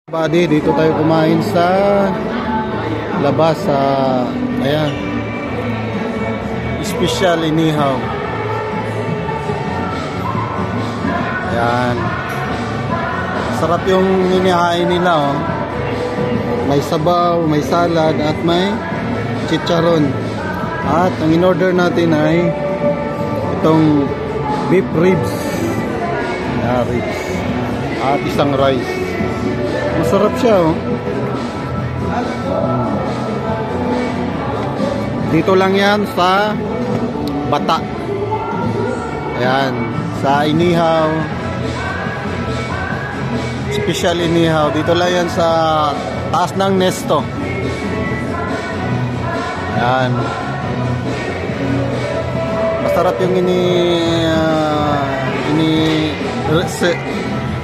Buddy, dito tayo kumain sa labas sa ayan, special inihaw. Ayan, sarap yung inihain nila, oh. May sabaw, may salad at may chicharon. At ang in-order natin ay itong beef ribs. Ayan, ribs at isang rice. Masarap siya, oh. Dito lang yan sa Bata. Ayan, sa inihaw, special inihaw. Dito lang yan sa taas ng Nesto. Ayan, masarap yung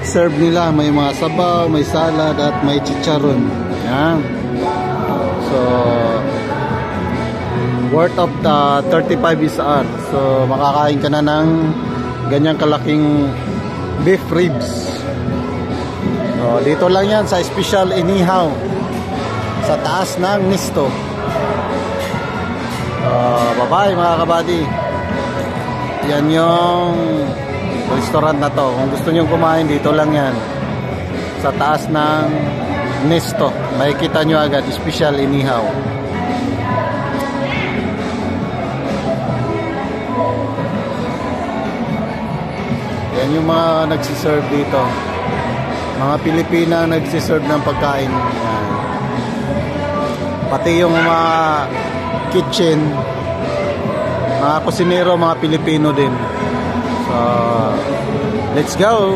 serve nila. May mga sabaw, may salad at may chicharon. Ayan. So worth of the 35 is art. So makakain ka na ng ganyang kalaking beef ribs. So dito lang yan sa special inihaw sa taas ng Nesto. Bye bye mga kabady. Yan yung restaurant na to. Kung gusto nyo kumain, dito lang yan sa taas ng Nesto. Makikita nyo agad, special inihaw. Yan yung mga nagsiserve dito, mga Pilipina nagsiserve ng pagkain. Yan. Pati yung mga kitchen, mga kusinero, mga Pilipino din. So let's go.